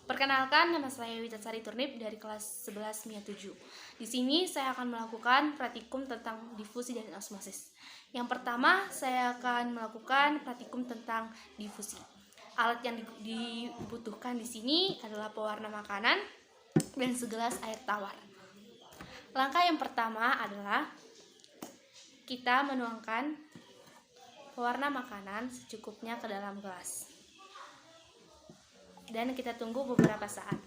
Perkenalkan, nama saya Witasari Turnip dari kelas 11 MIA 7. Di sini saya akan melakukan praktikum tentang difusi dan osmosis. Yang pertama, saya akan melakukan praktikum tentang difusi. Alat yang dibutuhkan di sini adalah pewarna makanan dan segelas air tawar. Langkah yang pertama adalah kita menuangkan pewarna makanan secukupnya ke dalam gelas. Dan kita tunggu beberapa saat.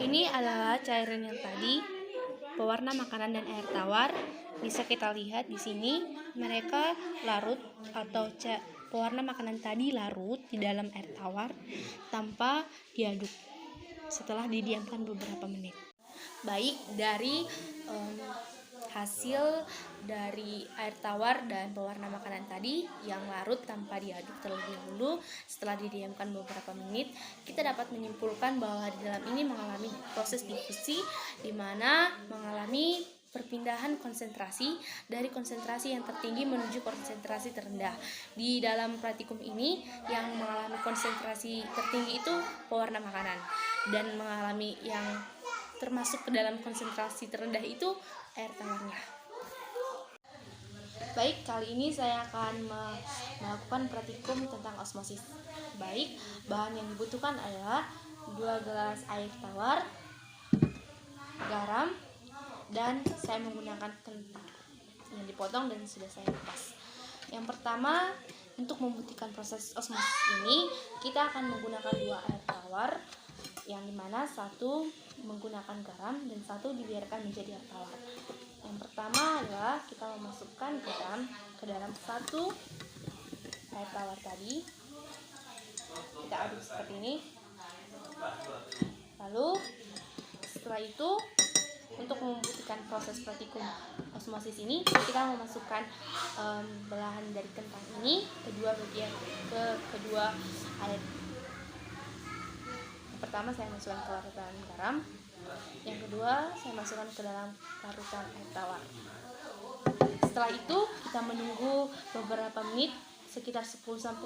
Ini adalah cairan yang tadi, pewarna makanan dan air tawar. Bisa kita lihat di sini mereka larut atau pewarna makanan tadi larut di dalam air tawar tanpa diaduk setelah didiamkan beberapa menit. Baik dari hasil dari air tawar dan pewarna makanan tadi yang larut tanpa diaduk terlebih dahulu, setelah didiamkan beberapa menit, kita dapat menyimpulkan bahwa di dalam ini mengalami proses difusi, di mana mengalami perpindahan konsentrasi dari konsentrasi yang tertinggi menuju konsentrasi terendah. Di dalam praktikum ini yang mengalami konsentrasi tertinggi itu pewarna makanan, dan mengalami yang termasuk ke dalam konsentrasi terendah itu air tawarnya. Baik, kali ini saya akan melakukan praktikum tentang osmosis. Baik, bahan yang dibutuhkan adalah 2 gelas air tawar, garam, dan saya menggunakan kentang yang dipotong dan sudah saya kupas. Yang pertama, untuk membuktikan proses osmosis ini, kita akan menggunakan 2 air tawar, yang dimana satu menggunakan garam dan satu dibiarkan menjadi air tawar. Yang pertama adalah kita memasukkan garam ke dalam satu air tawar tadi. Kita aduk seperti ini. Lalu setelah itu, untuk membuktikan proses praktikum osmosis ini, kita memasukkan belahan dari kentang ini kedua air. Pertama saya masukkan ke larutan garam, yang kedua saya masukkan ke dalam larutan air tawar. Setelah itu kita menunggu beberapa menit, sekitar 10-15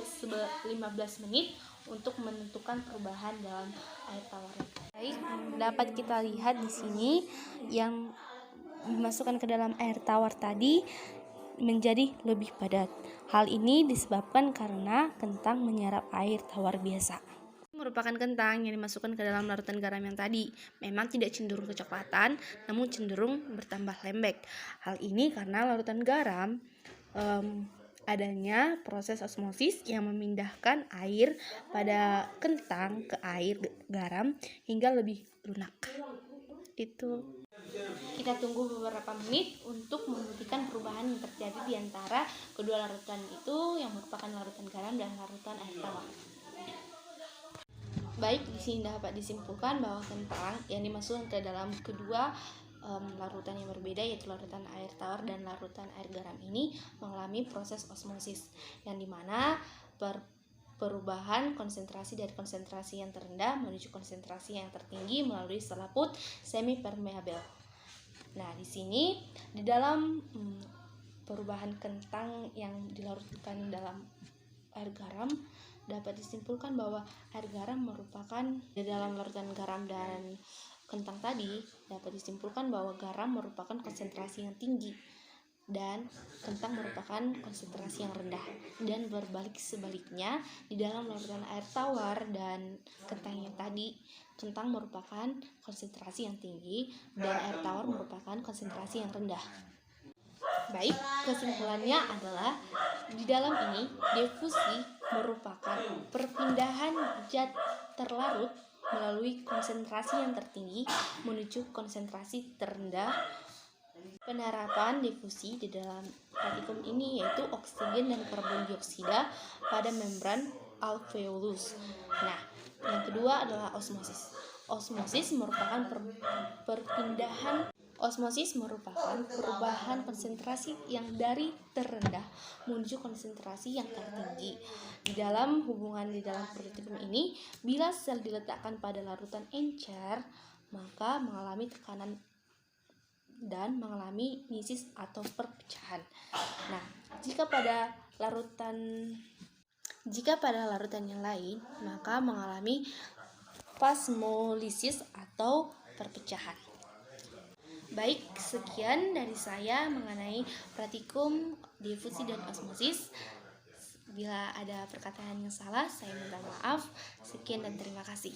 menit untuk menentukan perubahan dalam air tawar. Baik, dapat kita lihat di sini yang dimasukkan ke dalam air tawar tadi menjadi lebih padat. Hal ini disebabkan karena kentang menyerap air tawar biasa. Merupakan kentang yang dimasukkan ke dalam larutan garam yang tadi. Memang tidak cenderung kecoklatan, namun cenderung bertambah lembek. Hal ini karena larutan garam adanya proses osmosis yang memindahkan air pada kentang ke air garam hingga lebih lunak. Itu. Kita tunggu beberapa menit untuk membuktikan perubahan yang terjadi di antara kedua larutan itu, yang merupakan larutan garam dan larutan air tawar. Baik, di sini dapat disimpulkan bahwa kentang yang dimasukkan ke dalam kedua larutan yang berbeda, yaitu larutan air tawar dan larutan air garam ini mengalami proses osmosis, yang dimana perubahan konsentrasi dari konsentrasi yang terendah menuju konsentrasi yang tertinggi melalui selaput semi permeabel. Nah, di sini di dalam perubahan kentang yang dilarutkan dalam air garam, dapat disimpulkan bahwa air garam merupakan, di dalam larutan garam dan kentang tadi, dapat disimpulkan bahwa garam merupakan konsentrasi yang tinggi dan kentang merupakan konsentrasi yang rendah. Dan berbalik sebaliknya, di dalam larutan air tawar dan kentang yang tadi, kentang merupakan konsentrasi yang tinggi dan air tawar merupakan konsentrasi yang rendah. Baik, kesimpulannya adalah di dalam ini difusi merupakan perpindahan zat terlarut melalui konsentrasi yang tertinggi menuju konsentrasi terendah. Penerapan difusi di dalam praktikum ini yaitu oksigen dan karbon dioksida pada membran alveolus. Nah, yang kedua adalah osmosis. Osmosis merupakan perubahan konsentrasi yang dari terendah menuju konsentrasi yang tertinggi. Di dalam praktikum ini, bila sel diletakkan pada larutan encer, maka mengalami tekanan dan mengalami nisis atau perpecahan. Nah, jika pada larutan yang lain, maka mengalami plasmolisis atau perpecahan. Baik, sekian dari saya mengenai praktikum difusi dan osmosis. Bila ada perkataan yang salah, saya minta maaf. Sekian dan terima kasih.